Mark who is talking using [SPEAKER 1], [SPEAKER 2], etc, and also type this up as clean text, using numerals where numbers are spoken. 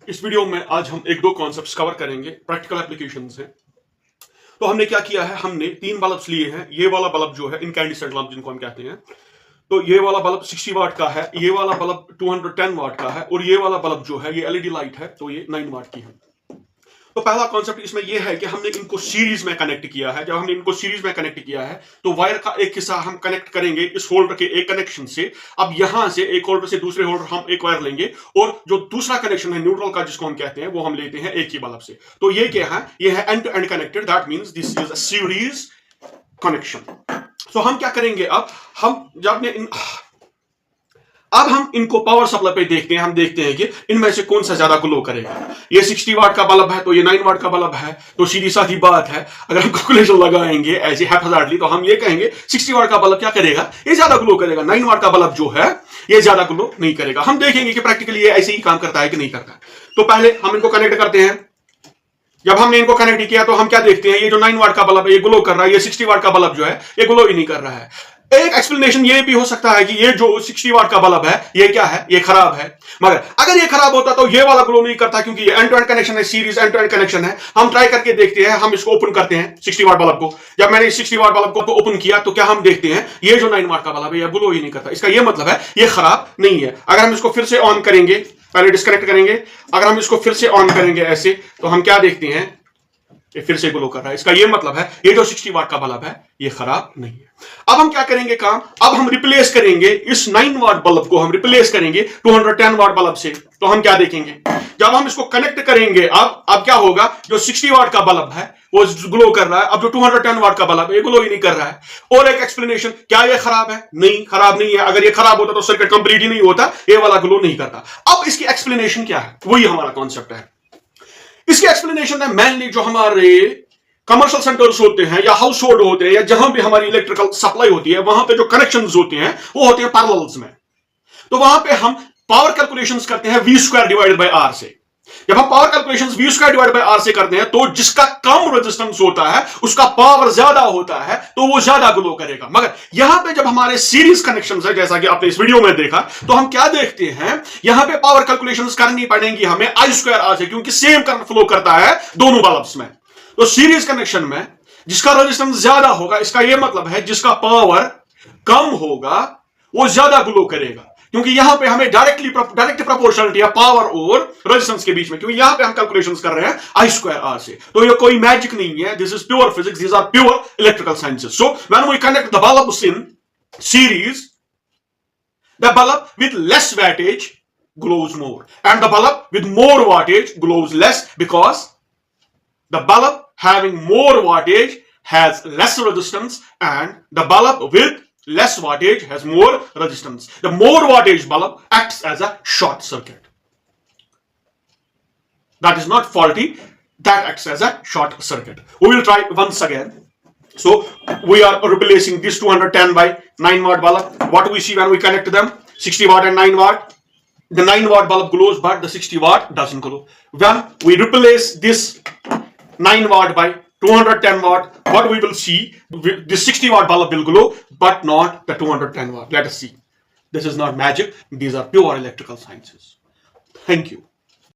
[SPEAKER 1] इस वीडियो में आज हम एक दो कॉन्सेप्ट्स कवर करेंगे प्रैक्टिकल एप्लीकेशन से। तो हमने क्या किया है, हमने तीन बल्ब्स लिए हैं। ये वाला बल्ब जो है इनकैंडिसेंट बल्ब जिनको हम कहते हैं, तो ये वाला बल्ब 60 वाट का है, ये वाला बल्ब 210 वाट का है, और ये वाला बल्ब जो है ये एलईडी लाइट है, तो ये 9 वाट की है। तो पहला कॉन्सेप्ट इसमें यह है कि हमने इनको सीरीज में कनेक्ट किया है। जब हमने इनको सीरीज में कनेक्ट किया है तो वायर का एक हिस्सा हम कनेक्ट करेंगे इस होल्डर के एक कनेक्शन से। अब यहां से एक होल्डर से दूसरे होल्डर हम एक वायर लेंगे, और जो दूसरा कनेक्शन है न्यूट्रल का जिसको हम कहते हैं वो हम लेते हैं एक ही बल्ब से। तो ये क्या है, ये है end to end connected, that means this is a series connection. तो हम क्या करेंगे, अब हम इनको पावर सप्लाई पे देखते हैं। हम देखते हैं कि इनमें से कौन सा ज्यादा ग्लो करेगा। ये 60 वाट का बल्ब है, तो ये 9 वाट का बल्ब है, तो सीधी साधी बात है, अगर हम कैलकुलेशन लगाएंगे ऐसे हैप्पीजार्डली तो हम ये कहेंगे 60 वाट का बल्ब क्या करेगा, ये ज्यादा ग्लो करेगा। 9 वाट का बल्ब जो है ये ज्यादा ग्लो नहीं करेगा। हम देखेंगे कि प्रैक्टिकली ये ऐसे ही काम करता है कि नहीं करता। तो पहले हम इनको कनेक्ट करते हैं। जब हमने इनको कनेक्ट किया तो हम क्या देखते हैं, ये जो 9 वाट का बल्ब है ये ग्लो कर रहा है, ये 60 वाट का बल्ब जो है ये ग्लो ही नहीं कर रहा है। एक एक्सप्लेनेशन ये भी हो सकता है कि ये जो 60 वाट का बल्ब है ये क्या है, ये खराब है। मगर अगर ये खराब होता तो ये वाला ग्लो नहीं करता, क्योंकि ये एंड टू एंड कनेक्शन है, series end to end connection है। हम ट्राई करके देखते हैं, हम इसको ओपन करते हैं 60 वाट बल्ब को। जब मैंने 60 वाट बल्ब को ओपन किया तो क्या हम देखते हैं, ये जो 9 वाट का बल्ब है ये ग्लो ही नहीं करता। इसका ये मतलब है ये खराब नहीं है। अगर हम इसको फिर से ऑन करेंगे, पहले डिस्कनेक्ट करेंगे, अगर हम इसको फिर से ऑन करेंगे ऐसे, तो हम क्या देखते हैं, ये फिर से ग्लो कर रहा है। इसका ये मतलब है ये जो 60 वाट का बल्ब है ये खराब नहीं है। अब हम क्या करेंगे काम, अब हम रिप्लेस करेंगे इस 9 वाट बल्ब को, हम रिप्लेस करेंगे 210 वाट बल्ब से। तो हम क्या देखेंगे, जब हम इसको कनेक्ट करेंगे अब क्या होगा, जो 60 वाट का बल्ब है वो ग्लो कर रहा है, अब जो 210 वाट का बल्ब है ये ग्लो ही नहीं कर रहा है। और एक एक्सप्लेनेशन, क्या ये खराब है? नहीं, खराब नहीं है। अगर ये खराब होता तो सर्किट कंप्लीट ही नहीं होता, ये वाला ग्लो नहीं करता। अब इसकी एक्सप्लेनेशन क्या है, वही हमारा कॉन्सेप्ट है। इसकी एक्सप्लेनेशन है मेनली जो हमारे कमर्शियल सेंटर्स होते हैं या हाउस होल्ड होते हैं या जहां भी हमारी इलेक्ट्रिकल सप्लाई होती है, वहां पे जो कनेक्शंस होते हैं वो होते हैं पैरेलल्स में। तो वहां पे हम पावर कैलकुलेशंस करते हैं V² डिवाइडेड बाय R से। जब हम power calculations V² divided by R से करते हैं तो जिसका कम रेजिस्टेंस होता है उसका पावर ज्यादा होता है, तो वो ज्यादा ग्लो करेगा। मगर यहां पे जब हमारे सीरीज कनेक्शंस है, जैसा कि आपने इस वीडियो में देखा, तो हम क्या देखते हैं, यहां पे पावर कैलकुलेशंस करनी पड़ेंगी हमें I² R से, क्योंकि सेम करंट फ्लो करता है दोनों बल्ब्स में। तो सीरीज कनेक्शन में जिसका रेजिस्टेंस ज्यादा होगा, इसका यह मतलब है जिसका पावर कम होगा वो ज्यादा ग्लो करेगा, क्योंकि यहां पे हमें डायरेक्ट प्रोपोर्शनलिटी है पावर और रेजिस्टेंस के बीच में, क्योंकि यहां पे हम कैलकुलेशंस कर रहे हैं I² R से। तो ये कोई मैजिक नहीं है, this is pure physics, these are pure electrical sciences. So when we connect the bulbs in series, the bulb with less wattage glows more and the bulb with more wattage glows less, because the bulb having more wattage has less resistance and the bulb with less wattage has more resistance. The more wattage bulb acts as a short circuit. That is not faulty, that acts as a short circuit. We will try once again. So we are replacing this 210 by 9 watt bulb. What do we see when we connect them? 60 watt and 9 watt. The 9 watt bulb glows but the 60 watt doesn't glow. When we replace this 9 watt by 210 watt, what we will see, the 60 watt bulb will glow but not the 210 watt. Let us see. This is not magic, these are pure electrical sciences. Thank you.